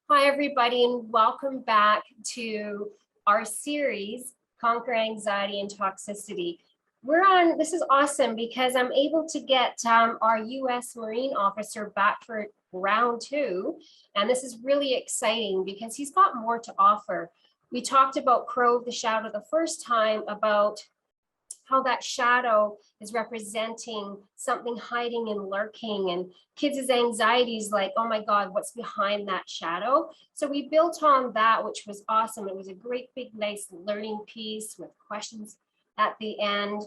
Hi, everybody, and welcome back to our series, Conquer Anxiety and Toxicity. This is awesome because I'm able to get our U.S. Marine officer back for round two. And this is really exciting because he's got more to offer. We talked about Crow of the Shadow the first time, about how that shadow is representing something hiding and lurking, and kids' anxieties like, oh my God, what's behind that shadow? So we built on that, which was awesome. It was a great big nice learning piece with questions at the end.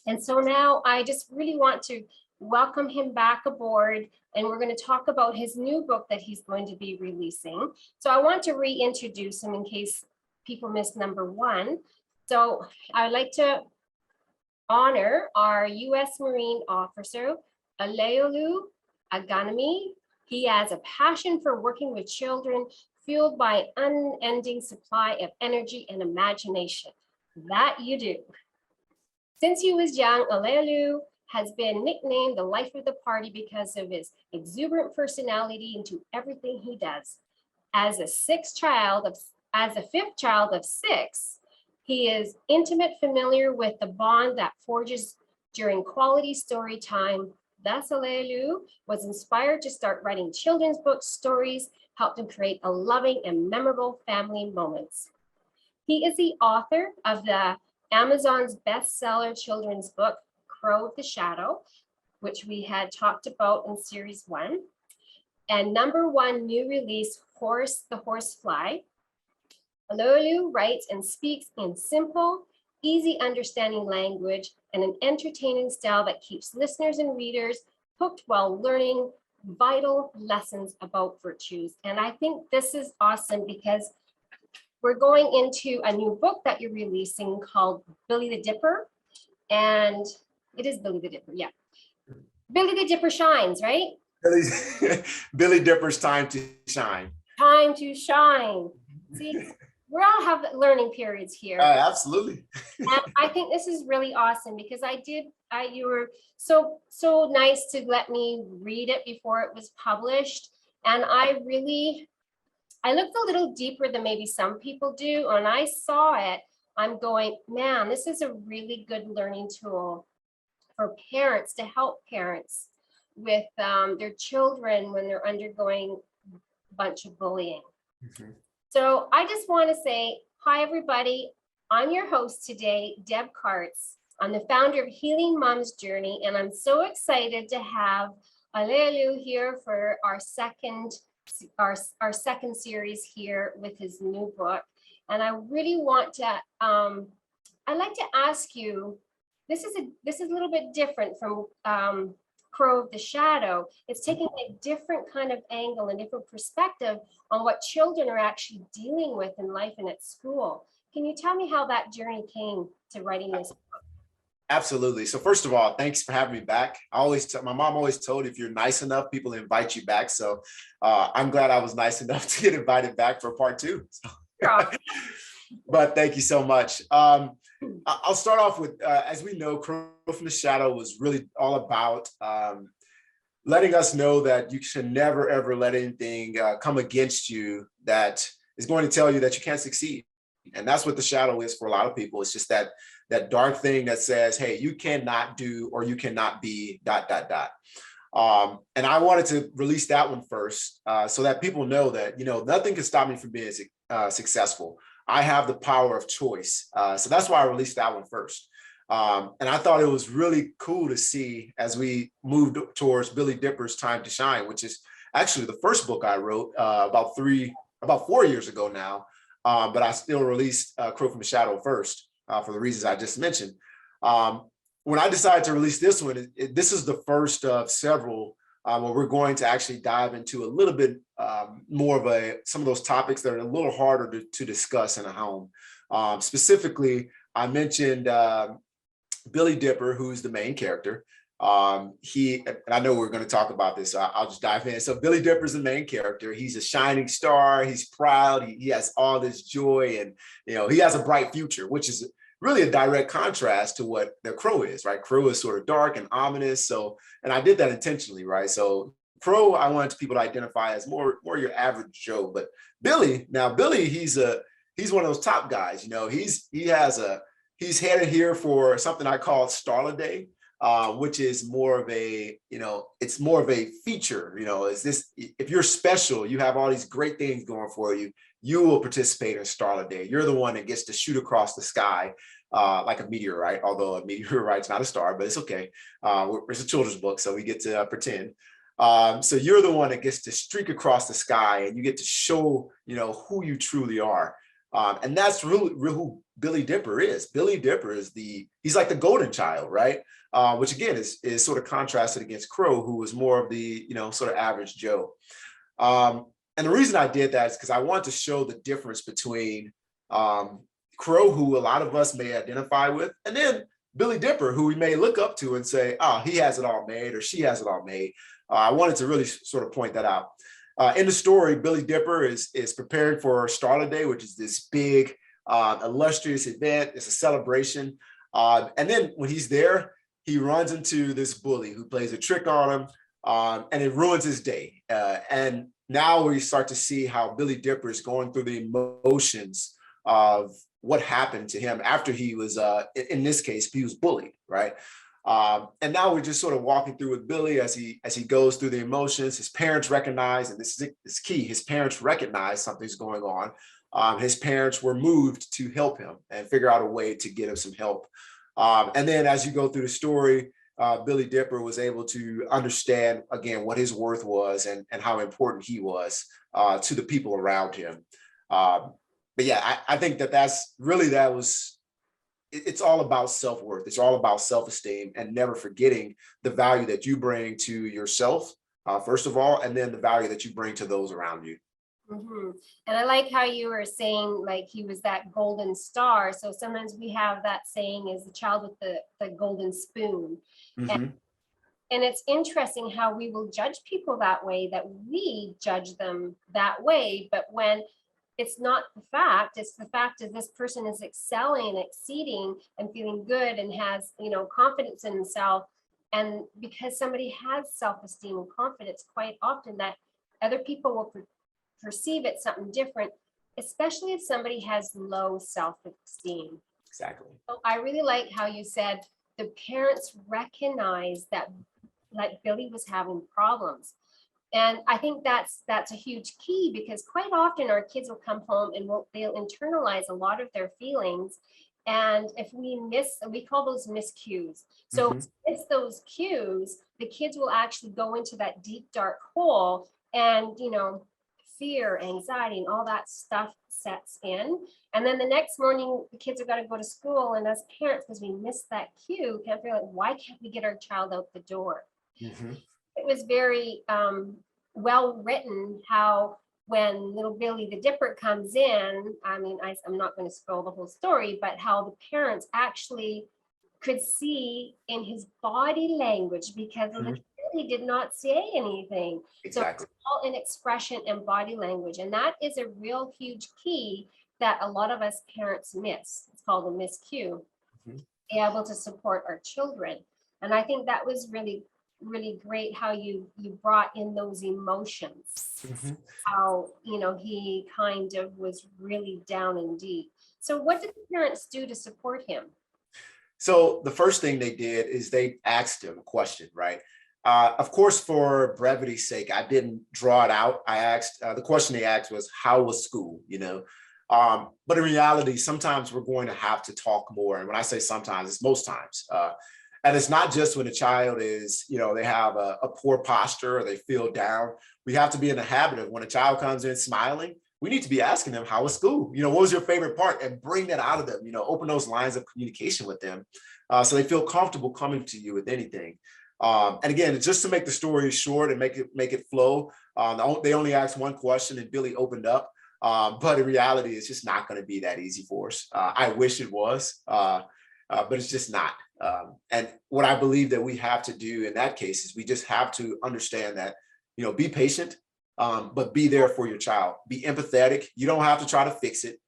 And so now I just really want to welcome him back aboard, and we're going to talk about his new book that he's going to be releasing. So I want to reintroduce him in case people missed number one. So I'd like to honor our U.S. Marine officer, Olaolu Ogunyemi. He has a passion for working with children, fueled by an unending supply of energy and imagination. That you do. Since he was young, Olaolu has been nicknamed the life of the party because of his exuberant personality into everything he does. As a fifth child of six, he is intimate familiar with the bond that forges during quality story time. Thus, Olaolu was inspired to start writing children's book stories, helped him create a loving and memorable family moments. He is the author of the Amazon's bestseller children's book, Crow of the Shadow, which we had talked about in series one, and number one new release, The Horsefly. Olaolu writes and speaks in simple, easy understanding language and an entertaining style that keeps listeners and readers hooked while learning vital lessons about virtues. And I think this is awesome because we're going into a new book that you're releasing called Billy the Dipper. And it is Billy the Dipper, yeah. Billy the Dipper shines, right? Billy Dipper's time to shine. Time to shine. See, we all have learning periods here. Absolutely. And I think this is really awesome because you were so nice to let me read it before it was published. And I looked a little deeper than maybe some people do. And I saw it, I'm going, man, this is a really good learning tool for parents to help parents with their children when they're undergoing a bunch of bullying. Mm-hmm. So I just want to say, hi, everybody. I'm your host today, Deb Kartz. I'm the founder of Healing Mom's Journey, and I'm so excited to have Olaolu here for our second series here with his new book. And I really want to, I'd like to ask you, this is a little bit different from Crow of the Shadow. It's taking a different kind of angle and different perspective on what children are actually dealing with in life and at school. Can you tell me how that journey came to writing this book? Absolutely. So first of all, thanks for having me back. My mom always told, if you're nice enough, people invite you back. So I'm glad I was nice enough to get invited back for part two. So. But thank you so much. I'll start off with, as we know, Crow from the Shadow was really all about letting us know that you should never, ever let anything come against you that is going to tell you that you can't succeed. And that's what the shadow is for a lot of people. It's just that dark thing that says, hey, you cannot do or you cannot be ... And I wanted to release that one first so that people know that, nothing can stop me from being successful. I have the power of choice. So that's why I released that one first. And I thought it was really cool to see as we moved towards Billy Dipper's Time to Shine, which is actually the first book I wrote about 4 years ago now. But I still released Crow from the Shadow first for the reasons I just mentioned. When I decided to release this one, this is the first of several where we're going to actually dive into a little bit more of some of those topics that are a little harder to discuss in a home. Specifically, I mentioned Billy Dipper, who's the main character. And I know we're going to talk about this, so I'll just dive in. So Billy Dipper's the main character. He's a shining star. He's proud. He has all this joy, and he has a bright future, which is really a direct contrast to what the Crow is, right? Crow is sort of dark and ominous. So, and I did that intentionally, right? So Crow, I wanted people to identify as more your average Joe, but Billy, he's one of those top guys. He's headed here for something I call Starla Day, which is more of a, it's more of a feature. Is this, if you're special, you have all these great things going for you, you will participate in Starla Day. You're the one that gets to shoot across the sky like a meteorite, although a meteorite's not a star, but it's okay. It's a children's book, so we get to pretend. So you're the one that gets to streak across the sky, and you get to show, who you truly are. And that's really who Billy Dipper is. Billy Dipper is he's like the golden child, right? Which again is sort of contrasted against Crow, who was more of the, sort of average Joe. And the reason I did that is because I wanted to show the difference between Crow, who a lot of us may identify with, and then Billy Dipper, who we may look up to and say, oh, he has it all made, or she has it all made. I wanted to really sort of point that out. In the story, Billy Dipper is preparing for Starla Day, which is this big, illustrious event. It's a celebration. And then when he's there, he runs into this bully who plays a trick on him, and it ruins his day. And now we start to see how Billy Dipper is going through the emotions of what happened to him after he was, in this case, he was bullied, right? And now we're just sort of walking through with Billy as he goes through the emotions. His parents recognize, and this is key, his parents recognize something's going on. His parents were moved to help him and figure out a way to get him some help. And then as you go through the story, Billy Dipper was able to understand, again, what his worth was and how important he was to the people around him. But yeah, I think it's all about self-worth. It's all about self-esteem, and never forgetting the value that you bring to yourself, first of all, and then the value that you bring to those around you. Mm-hmm. And I like how you were saying, like, he was that golden star. So sometimes we have that saying is the child with the golden spoon. Mm-hmm. And it's interesting how we will judge people that way, that we judge them that way. But when it's not the fact, it's the fact that this person is excelling and exceeding and feeling good and has, confidence in himself. And because somebody has self-esteem and confidence, quite often that other people will perceive it something different, especially if somebody has low self-esteem. Exactly. So I really like how you said the parents recognize that, like, Billy was having problems. And I think that's a huge key, because quite often our kids will come home and they'll internalize a lot of their feelings. And if we call those miscues. So if it's those cues, the kids will actually go into that deep, dark hole, and, fear, anxiety, and all that stuff sets in. And then the next morning, the kids are going to go to school. And as parents, because we missed that cue, can't feel like, why can't we get our child out the door? Mm-hmm. It was very well written how when little Billy the Dipper comes in, I'm not going to spoil the whole story, but how the parents actually could see in his body language, because Billy did not say anything. Exactly. So it's all in expression and body language. And that is a real huge key that a lot of us parents miss. It's called a miscue. Be able to support our children. And I think that was really, really great how you brought in those emotions. How, he kind of was really down and deep. So what did the parents do to support him? So the first thing they did is they asked him a question, right? Of course, for brevity's sake, I didn't draw it out. I asked, the question they asked was, how was school, But in reality, sometimes we're going to have to talk more. And when I say sometimes, it's most times. And it's not just when a child is, they have a poor posture or they feel down. We have to be in the habit of, when a child comes in smiling, we need to be asking them, how was school? What was your favorite part? And bring that out of them, open those lines of communication with them so they feel comfortable coming to you with anything. And again, just to make the story short and make it flow, they only asked one question and Billy opened up. But in reality, it's just not going to be that easy for us. I wish it was, but it's just not. And what I believe that we have to do in that case is we just have to understand that, be patient, but be there for your child. Be empathetic. You don't have to try to fix it.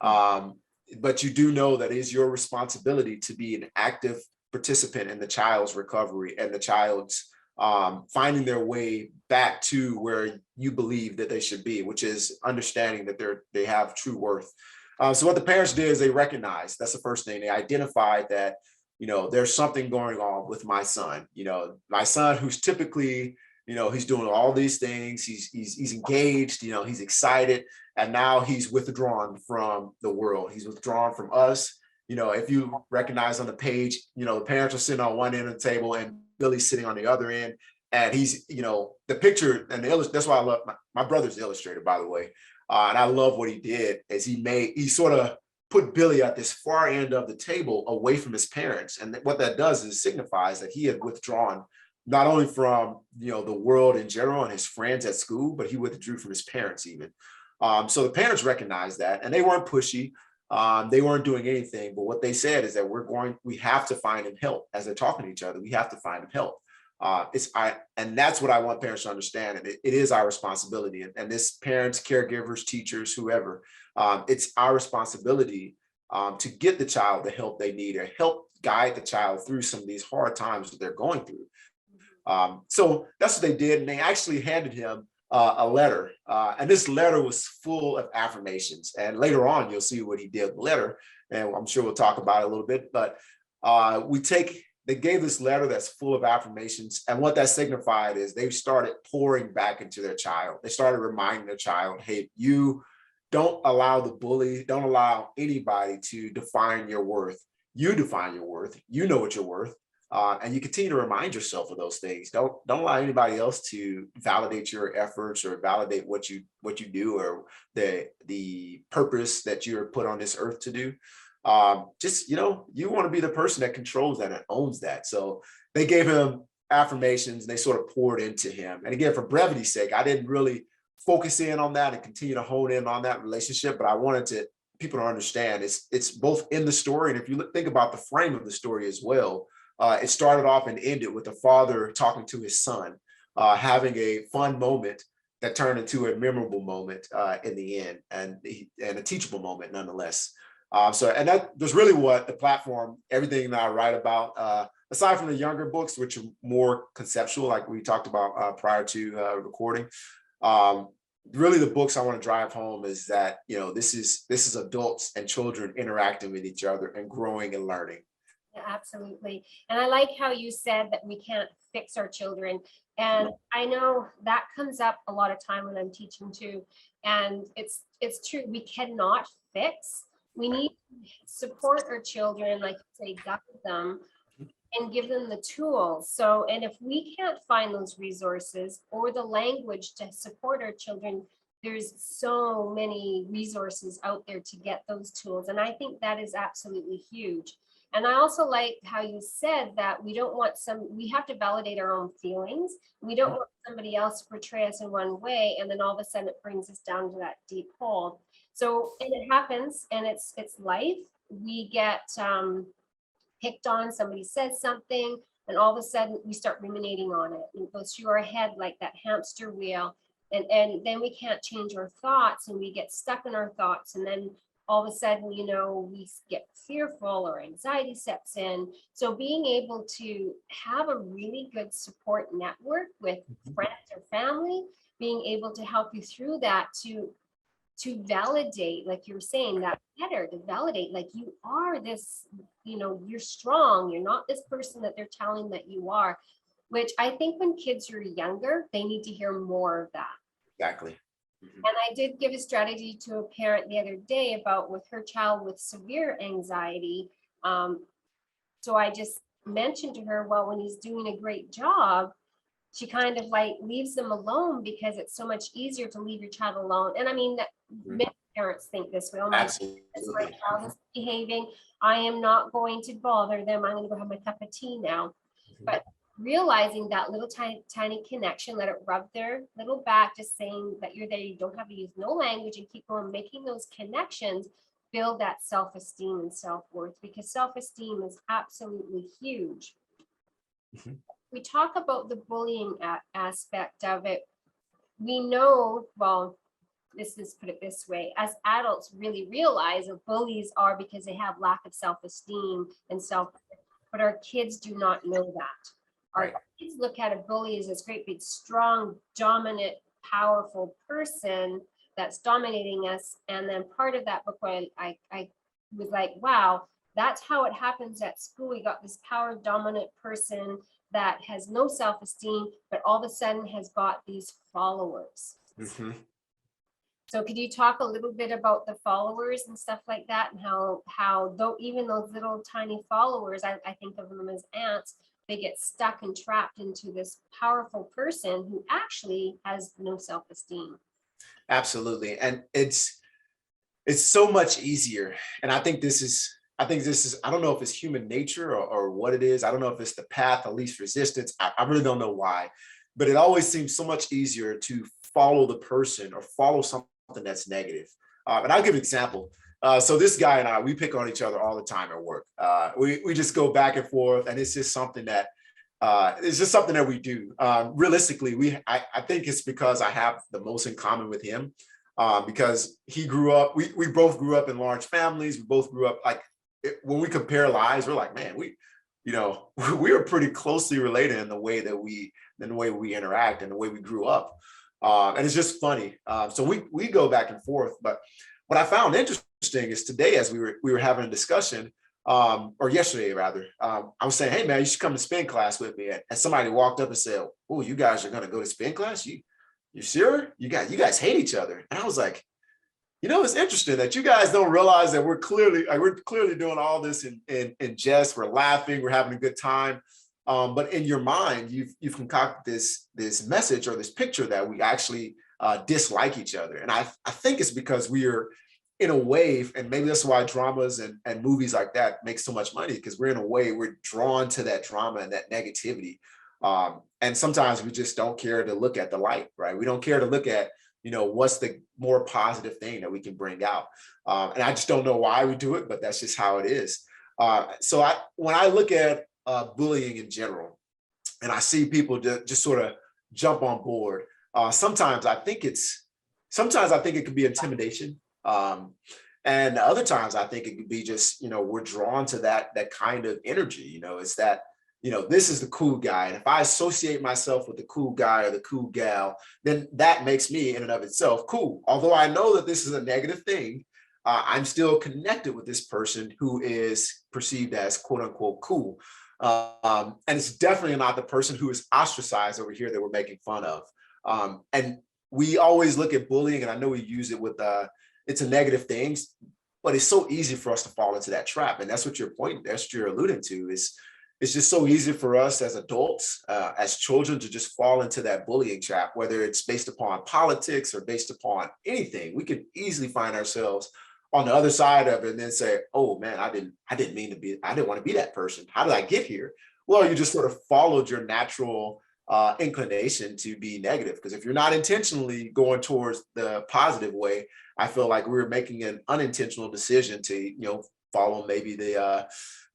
But you do know that it is your responsibility to be an active participant in the child's recovery and the child's finding their way back to where you believe that they should be, which is understanding that they have true worth. So what the parents did is they recognized, that's the first thing, they identified that, there's something going on with my son. My son who's typically, he's doing all these things, he's engaged, he's excited, and now he's withdrawn from the world. He's withdrawn from us. If you recognize on the page, the parents are sitting on one end of the table and Billy's sitting on the other end. And he's, the picture, and that's why I love my brother's illustrator, by the way. And I love what he did is he sort of put Billy at this far end of the table away from his parents. And what that does is signifies that he had withdrawn not only from, the world in general and his friends at school, but he withdrew from his parents even. So the parents recognized that, and they weren't pushy. They weren't doing anything, but what they said is that we have to find him help. As they're talking to each other, we have to find him help. And that's what I want parents to understand. And it is our responsibility. And this parents, caregivers, teachers, whoever, it's our responsibility to get the child the help they need or help guide the child through some of these hard times that they're going through. So that's what they did. And they actually handed him a letter. And this letter was full of affirmations. And later on, you'll see what he did with the letter. And I'm sure we'll talk about it a little bit. But they gave this letter that's full of affirmations. And what that signified is they started pouring back into their child. They started reminding their child, hey, you don't allow the bully, don't allow anybody to define your worth. You define your worth. You know what you're worth. And you continue to remind yourself of those things. Don't allow anybody else to validate your efforts or validate what you do or the purpose that you're put on this earth to do. You want to be the person that controls that and owns that. So they gave him affirmations and they sort of poured into him. And again, for brevity's sake, I didn't really focus in on that and continue to hone in on that relationship, but I wanted people to understand it's both in the story. And if you think about the frame of the story as well, it started off and ended with the father talking to his son, having a fun moment that turned into a memorable moment in the end, and a teachable moment nonetheless. And that's really what the platform, everything that I write about, aside from the younger books, which are more conceptual, like we talked about prior to recording, really the books I want to drive home is that, this is adults and children interacting with each other and growing and learning. Yeah, absolutely. And I like how you said that we can't fix our children. And I know that comes up a lot of time when I'm teaching too. And it's true. We cannot fix. We need to support our children, like you say, guide them and give them the tools. So, and if we can't find those resources or the language to support our children, there's so many resources out there to get those tools. And I think that is absolutely huge. And I also like how you said that we have to validate our own feelings. We don't want somebody else to portray us in one way, and then all of a sudden it brings us down to that deep hole. So, and it happens, and it's life. We get picked on, somebody says something, and all of a sudden we start ruminating on it. It goes through our head like that hamster wheel. And then we can't change our thoughts, and we get stuck in our thoughts, and then all of a sudden, we get fearful or anxiety sets in. So being able to have a really good support network with friends or family, being able to help you through that, to validate, like you were saying, that better to validate, like you are this, you're strong. You're not this person that they're telling that you are, which I think when kids are younger, they need to hear more of that. Exactly. And I did give a strategy to a parent the other day about with her child with severe anxiety. So I just mentioned to her, well, when he's doing a great job, she kind of like leaves them alone because it's so much easier to leave your child alone. And I mean, many parents think this way. Oh my goodness, my child is behaving. I am not going to bother them. I'm going to go have my cup of tea now. But realizing that little tiny connection, let it rub their little back, just saying that you're there, you don't have to use no language, and keep on making those connections, build that self-esteem and self-worth, because self-esteem is absolutely huge. We talk about the bullying aspect of it. We know, well, put it this way, as adults really realize that bullies are because they have lack of self-esteem and but our kids do not know that. Our Right. kids look at a bully as this great big strong dominant powerful person that's dominating us. And then part of that book where I was like, wow, that's how it happens at school. We got this power dominant person that has no self-esteem, but all of a sudden has got these followers. Mm-hmm. So could you talk a little bit about the followers and stuff like that, and how though even those little tiny followers, I think of them as ants, they get stuck and trapped into this powerful person who actually has no self-esteem. Absolutely. And it's so much easier. And I think this is, I don't know if it's human nature or what it is. I don't know if it's the path of least resistance. I really don't know why, but it always seems so much easier to follow the person or follow something that's negative. And I'll give an example. So this guy and I, we pick on each other all the time at work. We just go back and forth, and it's just something that we do. Realistically, I think it's because I have the most in common with him. Because he grew up, we both grew up in large families. We both grew up when we compare lives, we're like, man, we are pretty closely related in the way we interact and the way we grew up. And it's just funny. So we go back and forth. But what I found interesting is today, as we were having a discussion, or yesterday rather, I was saying, hey man, you should come to spin class with me. And somebody walked up and said, oh, you guys are going to go to spin class? You sure? You guys hate each other. And I was like, it's interesting that you guys don't realize that we're clearly doing all this in jest. We're laughing, we're having a good time. But in your mind, you've concocted this message or this picture that we actually dislike each other. And I think it's because we are in a wave, and maybe that's why dramas and movies like that make so much money, because we're drawn to that drama and that negativity. And sometimes we just don't care to look at the light, right? We don't care to look at, what's the more positive thing that we can bring out. And I just don't know why we do it, but that's just how it is. So when I look at bullying in general, and I see people just sort of jump on board, sometimes I think it could be intimidation. And other times I think it could be just, we're drawn to that kind of energy. It's that, this is the cool guy. And if I associate myself with the cool guy or the cool gal, then that makes me in and of itself cool. Although I know that this is a negative thing, I'm still connected with this person who is perceived as quote unquote cool. And it's definitely not the person who is ostracized over here that we're making fun of. And we always look at bullying, and I know we use it with it's a negative thing, but it's so easy for us to fall into that trap. And that's what you're alluding to, is it's just so easy for us as adults, as children, to just fall into that bullying trap, whether it's based upon politics or based upon anything. We could easily find ourselves on the other side of it and then say, oh man, I didn't want to be that person. How did I get here? Well, you just sort of followed your natural inclination to be negative. Because if you're not intentionally going towards the positive way, I feel like we're making an unintentional decision to, follow maybe the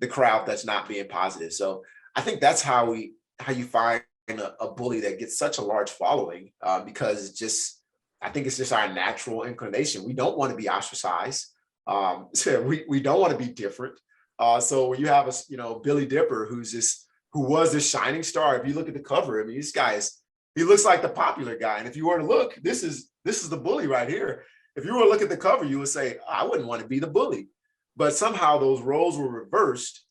crowd that's not being positive. So I think that's how you find a bully that gets such a large following, because I think it's just our natural inclination. We don't want to be ostracized. So we don't want to be different. So when you have Billy Dipper, who was this shining star, if you look at the cover, I mean, he looks like the popular guy. And if you were to look, this is the bully right here. If you were to look at the cover, you would say, I wouldn't want to be the bully. But somehow those roles were reversed,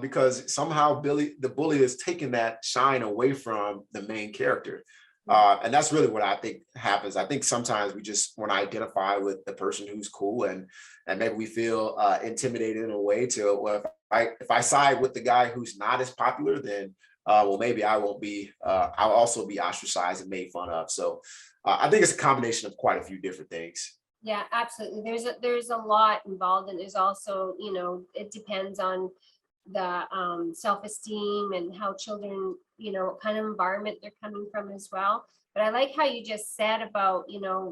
because somehow the bully has taken that shine away from the main character. And that's really what I think happens. I think sometimes we just want to identify with the person who's cool, and maybe we feel intimidated in a way to, well, if I side with the guy who's not as popular, then well, maybe I won't be, I'll also be ostracized and made fun of. So I think it's a combination of quite a few different things. Yeah, absolutely. There's a lot involved, and there's also, it depends on the self-esteem and how children, what kind of environment they're coming from as well. But I like how you just said about,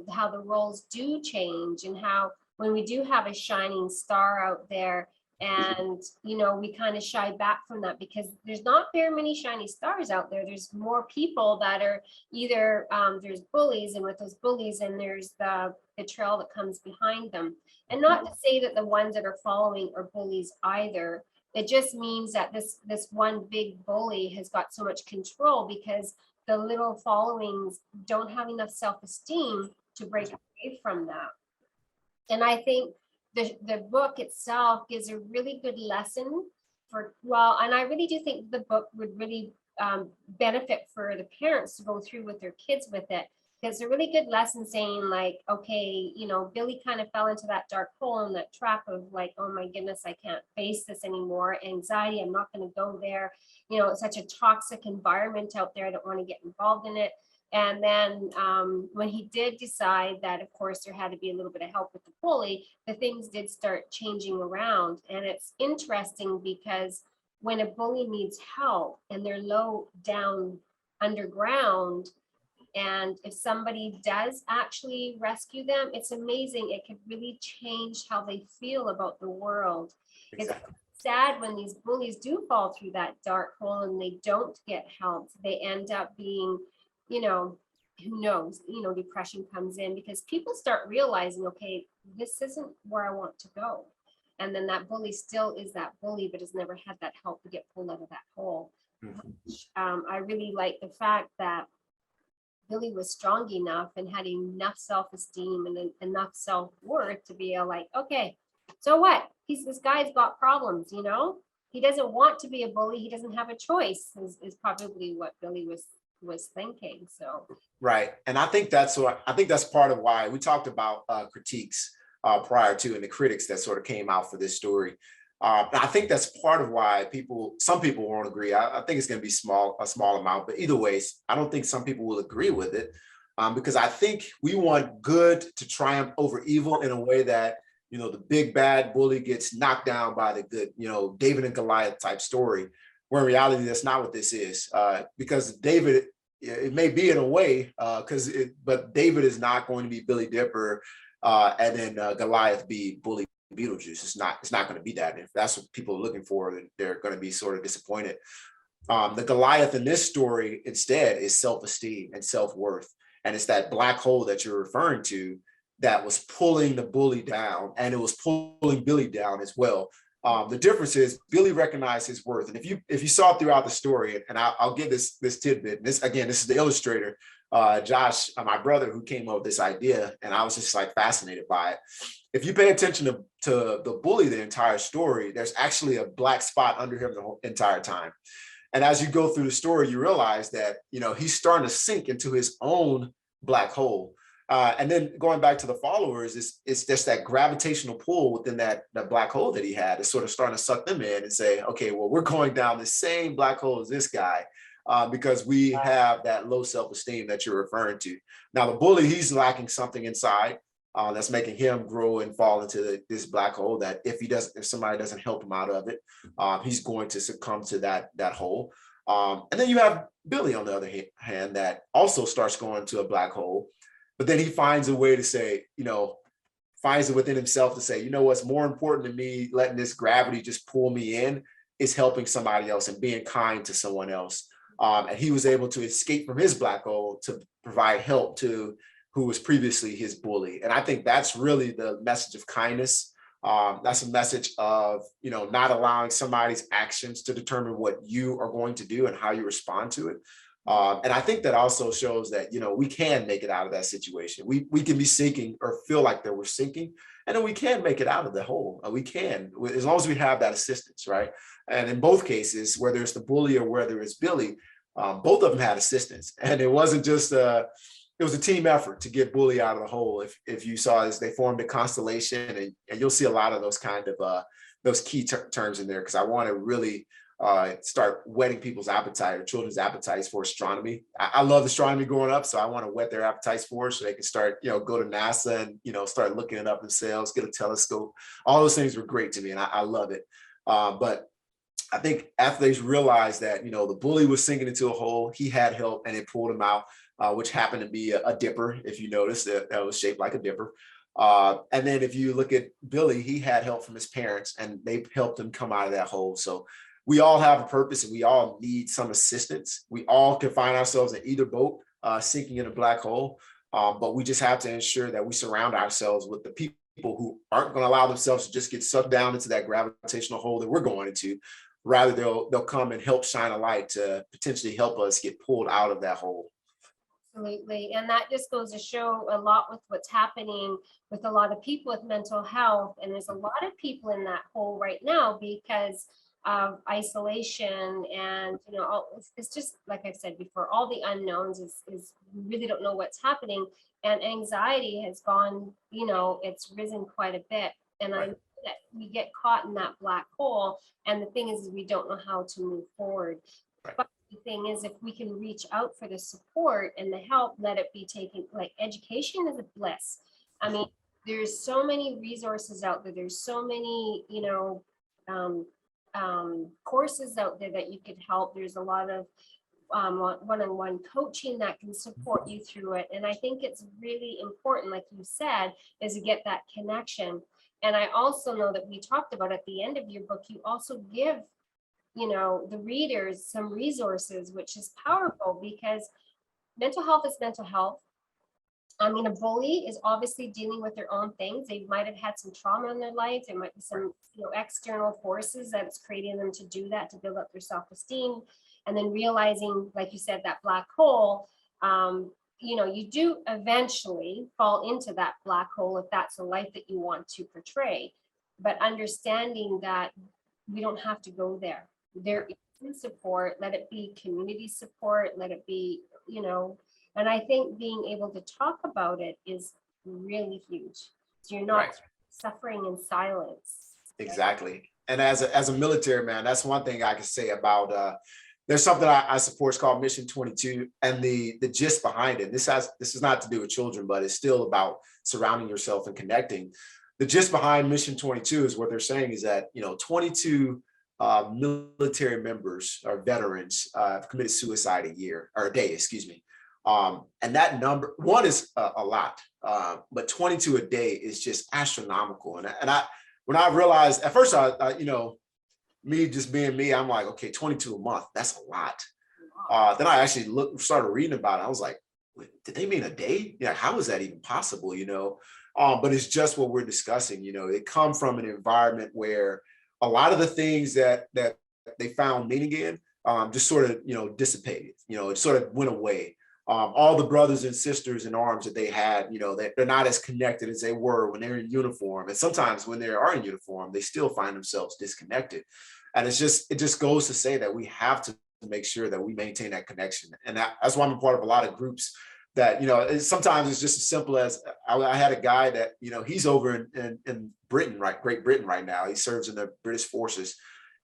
how the roles do change, and how when we do have a shining star out there, and we kind of shy back from that because there's not very many shiny stars out there. There's more people that are either there's bullies, and with those bullies, and there's the trail that comes behind them. And not to say that the ones that are following are bullies either, It just means that this one big bully has got so much control because the little followings don't have enough self-esteem to break away from that. And I think the book itself gives a really good lesson for, well, and I really do think the book would really benefit for the parents to go through with their kids with it. Because a really good lesson saying like, okay, you know, Billy kind of fell into that dark hole and that trap of like, oh my goodness, I can't face this anymore. Anxiety, I'm not going to go there. You know, it's such a toxic environment out there. I don't want to get involved in it. And then when he did decide that, of course, there had to be a little bit of help with the bully, the things did start changing around. And it's interesting because when a bully needs help and they're low down underground, and if somebody does actually rescue them, it's amazing. It can really change how they feel about the world. Exactly. It's sad when these bullies do fall through that dark hole and they don't get help. They end up being, you know, who knows, you know, depression comes in because people start realizing, okay, this isn't where I want to go. And then that bully still is that bully, but has never had that help to get pulled out of that hole. I really like the fact that Billy was strong enough and had enough self-esteem and enough self-worth to be like, okay, so what? This guy's got problems, you know? He doesn't want to be a bully. He doesn't have a choice, is probably what Billy was thinking. So Right. And I think that's part of why we talked about critiques prior to, and the critics that sort of came out for this story. I think that's part of why some people won't agree. I think it's going to be a small amount, but either ways, I don't think some people will agree with it because I think we want good to triumph over evil in a way that, you know, the big bad bully gets knocked down by the good, you know, David and Goliath type story, where in reality, that's not what this is. Because David, it may be in a way, but David is not going to be Billy Dipper, and then Goliath be bully Beetlejuice. It's not going to be that. If that's what people are looking for, then they're going to be sort of disappointed. The Goliath in this story instead is self-esteem and self-worth. And it's that black hole that you're referring to that was pulling the bully down, and it was pulling Billy down as well. The difference is Billy recognized his worth. And if you saw throughout the story, and I'll give this tidbit, this is the illustrator, Josh, my brother, who came up with this idea, and I was just like fascinated by it. If you pay attention to the bully the entire story, there's actually a black spot under him the whole entire time. And as you go through the story, you realize that, you know, he's starting to sink into his own black hole. And then going back to the followers, it's just that gravitational pull within that black hole that he had is sort of starting to suck them in and say, okay, well, we're going down the same black hole as this guy. Because we have that low self-esteem that you're referring to. Now, the bully, he's lacking something inside that's making him grow and fall into this black hole that if somebody doesn't help him out of it, he's going to succumb to that hole. And then you have Billy, on the other hand, that also starts going to a black hole, but then he finds a way to say, you know, finds it within himself to say, you know, what's more important to me, letting this gravity just pull me in, is helping somebody else and being kind to someone else. And he was able to escape from his black hole to provide help to who was previously his bully. And I think that's really the message of kindness. That's a message of, you know, not allowing somebody's actions to determine what you are going to do and how you respond to it. And I think that also shows that, you know, we can make it out of that situation. We can be sinking or feel like that we're sinking, and then we can make it out of the hole. We can, as long as we have that assistance, right? And in both cases, whether it's the bully or whether it's Billy, both of them had assistance. And it wasn't just it was a team effort to get Bully out of the hole. If you saw this, they formed a constellation, and you'll see a lot of those kind of those key terms in there, because I want to really start whetting people's appetite or children's appetites for astronomy. I love astronomy growing up, so I want to whet their appetites for it so they can start, you know, go to NASA and, you know, start looking it up themselves, get a telescope. All those things were great to me, and I love it. But I think after they realized that, you know, the bully was sinking into a hole, he had help and it pulled him out, which happened to be a dipper. If you notice, that was shaped like a dipper. And then if you look at Billy, he had help from his parents, and they helped him come out of that hole. So we all have a purpose, and we all need some assistance. We all can find ourselves in either boat, sinking in a black hole. But we just have to ensure that we surround ourselves with the people who aren't going to allow themselves to just get sucked down into that gravitational hole that we're going into. Rather, they'll come and help shine a light to potentially help us get pulled out of that hole. Absolutely. And that just goes to show a lot with what's happening with a lot of people with mental health. And there's a lot of people in that hole right now because of isolation. And, it's just like I've said before, all the unknowns is we really don't know what's happening. And anxiety has gone, it's risen quite a bit. And I know that we get caught in that black hole. And the thing is we don't know how to move forward. But the thing is, if we can reach out for the support and the help, let it be taken. Like education is a bliss. I mean, there's so many resources out there. There's so many, courses out there that you could help. There's a lot of one-on-one coaching that can support you through it. And I think it's really important, like you said, is to get that connection. And I also know that we talked about at the end of your book, you also give the readers some resources, which is powerful because mental health is mental health. I mean, a bully is obviously dealing with their own things. They might have had some trauma in their life. There might be some, external forces that's creating them to do that, to build up their self-esteem. And then realizing, like you said, that black hole, you do eventually fall into that black hole if that's a life that you want to portray. But understanding that we don't have to go there. There is support, let it be community support, let it be, and I think being able to talk about it is really huge. So you're not suffering in silence. Exactly. And as a military man, that's one thing I can say about there's something I support. It's called Mission 22, and the gist behind it. This is not to do with children, but it's still about surrounding yourself and connecting. The gist behind Mission 22 is what they're saying is that 22 military members or veterans have committed suicide a day, excuse me. And that number, one is a lot, but 22 a day is just astronomical. And when I realized at first, me just being me, I'm like, okay, 22 a month, that's a lot. Then I actually started reading about it. I was like, wait, did they mean a day? Yeah, how is that even possible? But it's just what we're discussing. They come from an environment where a lot of the things that they found meaning in just sort of, dissipated. It sort of went away. All the brothers and sisters in arms that they had, they're not as connected as they were when they're in uniform. And sometimes when they are in uniform, they still find themselves disconnected. And it just goes to say that we have to make sure that we maintain that connection. And that's why I'm a part of a lot of groups that, sometimes it's just as simple as I had a guy that, he's over in Britain, right? Great Britain right now. He serves in the British forces.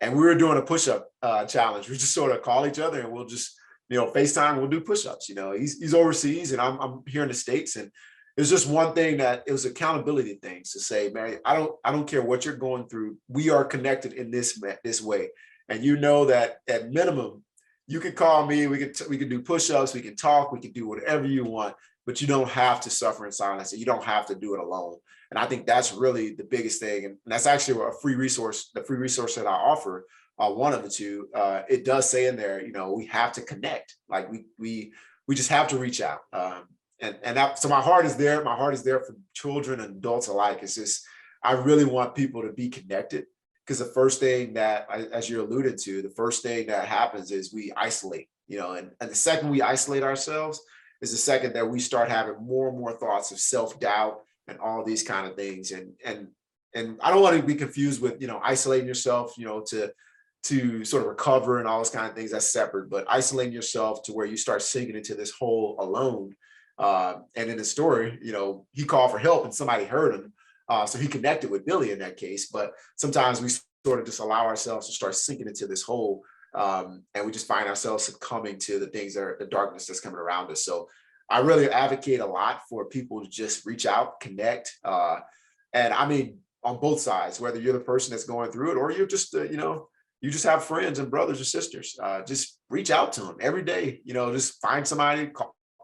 And we were doing a push-up challenge. We just sort of call each other and we'll just, FaceTime, we'll do push-ups. He's overseas and I'm here in the States. And it's just one thing that it was accountability things to say, man, I don't care what you're going through. We are connected in this way. And that at minimum, you can call me, we can do push-ups, we can talk, we can do whatever you want, but you don't have to suffer in silence and you don't have to do it alone. And I think that's really the biggest thing. And that's actually a free resource, the free resource that I offer, one of the two, it does say in there, we have to connect. Like we just have to reach out. So my heart is there. My heart is there for children and adults alike. It's just, I really want people to be connected. Because the first thing that, as you alluded to, the first thing that happens is we isolate, and the second we isolate ourselves is the second that we start having more and more thoughts of self-doubt and all these kind of things. And I don't want to be confused with, isolating yourself, to sort of recover and all those kind of things. That's separate, but isolating yourself to where you start sinking into this hole alone. And in the story, he called for help and somebody heard him. So he connected with Billy in that case, but sometimes we sort of just allow ourselves to start sinking into this hole, and we just find ourselves succumbing to the things that are the darkness that's coming around us. So I really advocate a lot for people to just reach out, connect, and I mean on both sides, whether you're the person that's going through it or you're just you just have friends and brothers or sisters, just reach out to them every day. Just find somebody,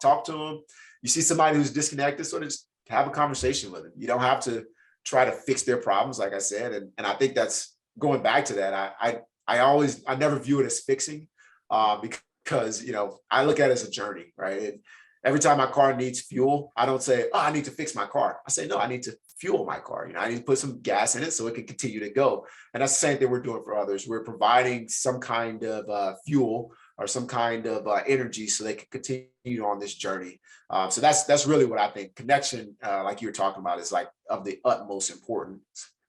talk to them. You see somebody who's disconnected, sort of just have a conversation with them. You don't have to try to fix their problems, like I said. And I think that's going back to that. I never view it as fixing, because, I look at it as a journey, right? Every time my car needs fuel, I don't say, oh, I need to fix my car. I say, no, I need to fuel my car. You know, I need to put some gas in it so it can continue to go. And that's the same thing we're doing for others. We're providing some kind of fuel or some kind of energy so they can continue on this journey. So that's really what I think. Connection, like you were talking about, is like of the utmost importance.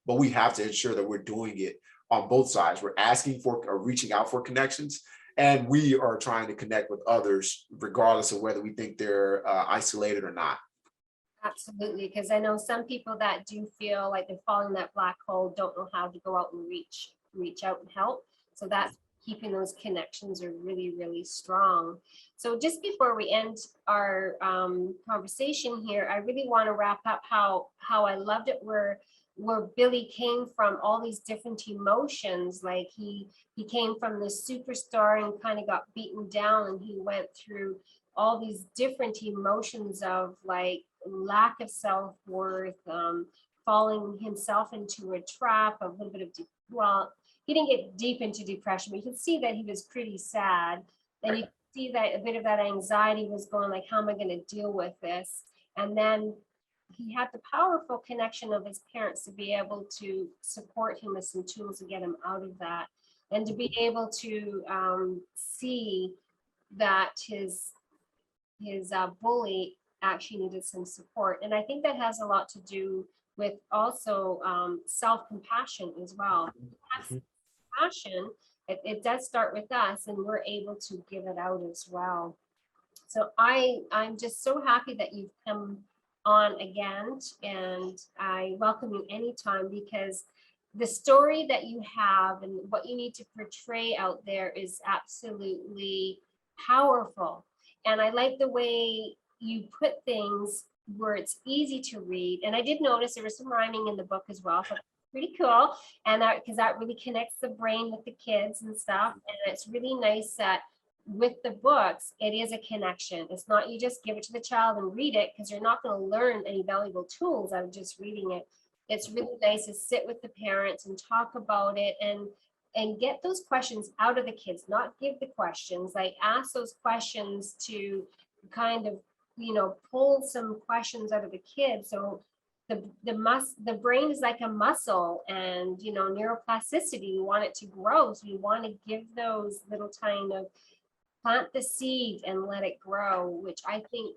But we have to ensure that we're doing it on both sides. We're asking for or reaching out for connections, and we are trying to connect with others, regardless of whether we think they're isolated or not. Absolutely, because I know some people that do feel like they're falling in that black hole, don't know how to go out and reach out and help. So that's keeping those connections are really, really strong. So just before we end our conversation here, I really want to wrap up how I loved it where Billy came from all these different emotions. Like he came from the superstar and kind of got beaten down, and he went through all these different emotions of like lack of self-worth, falling himself into a trap, a little bit of, well, he didn't get deep into depression, but you can see that he was pretty sad. Then you see that a bit of that anxiety was going like, how am I going to deal with this? And then he had the powerful connection of his parents to be able to support him with some tools to get him out of that, and to be able to see that his bully actually needed some support. And I think that has a lot to do with also self-compassion as well. Compassion, it does start with us, and we're able to give it out as well. So I'm just so happy that you've come on again, and I welcome you anytime, because the story that you have and what you need to portray out there is absolutely powerful. And I like the way you put things where it's easy to read. And I did notice there was some rhyming in the book as well. So pretty cool. And that, because that really connects the brain with the kids and stuff. And it's really nice that with the books, it is a connection. It's not you just give it to the child and read it, because you're not going to learn any valuable tools out of just reading it. It's really nice to sit with the parents and talk about it, and get those questions out of the kids, not give the questions, like ask those questions to kind of, pull some questions out of the kids. So the brain is like a muscle, and neuroplasticity, you want it to grow. So you want to give those little kind of plant the seed and let it grow, which I think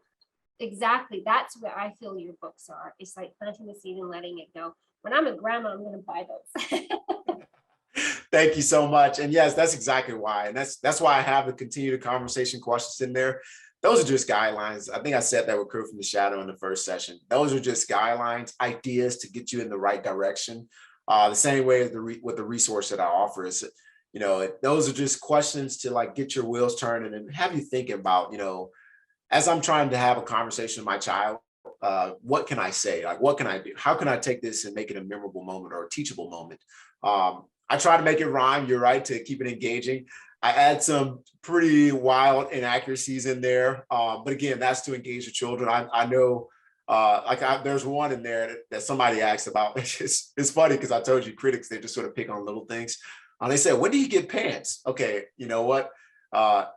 exactly that's where I feel your books are. It's like planting the seed and letting it go. When I'm a grandma, I'm going to buy those. Thank you so much. And yes, that's exactly why. And that's why I have the continued conversation questions in there. Those are just guidelines. I think I said that with Crew from the Shadow in the first session. Those are just guidelines, ideas to get you in the right direction. The same way as with the resource that I offer is, those are just questions to like get your wheels turning and have you thinking about, as I'm trying to have a conversation with my child, what can I say? Like, what can I do? How can I take this and make it a memorable moment or a teachable moment? I try to make it rhyme. You're right, to keep it engaging. I add some pretty wild inaccuracies in there. But again, that's to engage the children. I know, there's one in there that somebody asked about. It's funny because I told you critics, they just sort of pick on little things. They said, when do you get pants? Okay, you know what?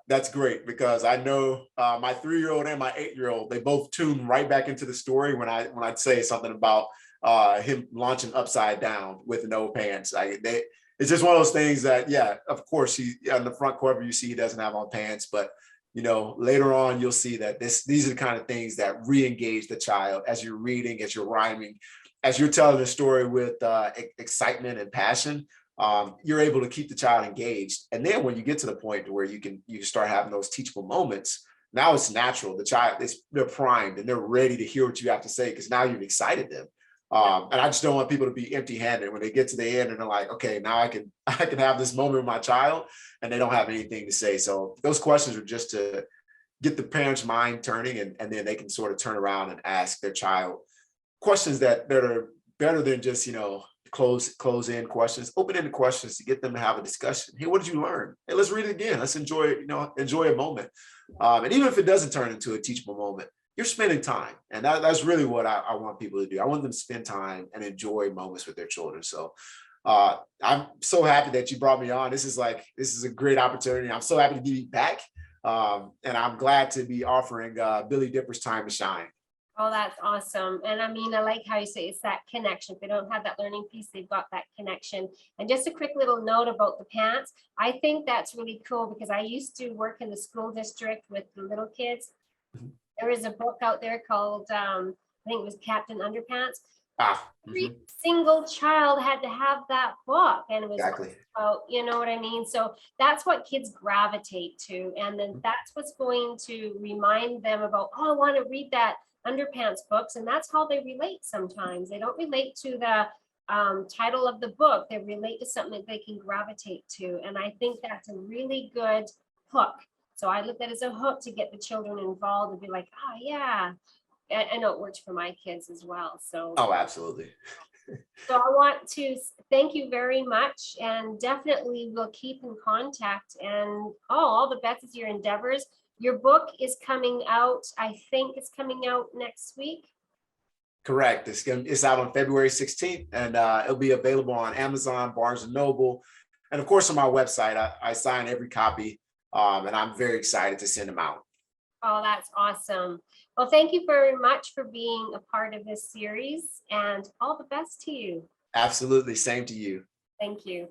That's great, because I know my 3-year-old and my 8-year-old, they both tune right back into the story when I'd say something about him launching upside down with no pants. It's just one of those things that, yeah, of course, he on the front cover you see he doesn't have on pants, but later on you'll see that these are the kind of things that re-engage the child as you're reading, as you're rhyming, as you're telling the story with excitement and passion. You're able to keep the child engaged. And then when you get to the point where you can start having those teachable moments, now it's natural. The child, they're primed and they're ready to hear what you have to say, because now you've excited them. And I just don't want people to be empty-handed when they get to the end and they're like, okay, now I can have this moment with my child, and they don't have anything to say. So those questions are just to get the parent's mind turning, and then they can sort of turn around and ask their child questions that are better than just, close in questions, open-ended questions to get them to have a discussion. Hey, what did you learn? Hey, let's read it again. Let's enjoy a moment. And even if it doesn't turn into a teachable moment, you're spending time. And that's really what I want people to do. I want them to spend time and enjoy moments with their children. So I'm so happy that you brought me on. This is a great opportunity. I'm so happy to give you back. And I'm glad to be offering Billy Dipper's Time to Shine. Oh, that's awesome. And I mean, I like how you say it's that connection. If they don't have that learning piece, they've got that connection. And just a quick little note about the pants. I think that's really cool because I used to work in the school district with the little kids. Mhm. There is a book out there called, I think it was Captain Underpants. Ah, Every single child had to have that book, and it was exactly. about, you know what I mean? So that's what kids gravitate to. And then that's what's going to remind them about, oh, I want to read that Underpants books. And that's how they relate sometimes. They don't relate to the title of the book. They relate to something that they can gravitate to. And I think that's a really good hook. So I look at it as a hook to get the children involved and be like, oh, yeah. I know it works for my kids as well. So Oh, absolutely. so I want to thank you very much, and definitely we'll keep in contact, and all the best with your endeavors. Your book is coming out, I think it's coming out next week. Correct. It's out on February 16th, and it'll be available on Amazon, Barnes and Noble, and of course on my website. I sign every copy, and I'm very excited to send them out. Oh, that's awesome. Well, thank you very much for being a part of this series, and all the best to you. Absolutely. Same to you. Thank you.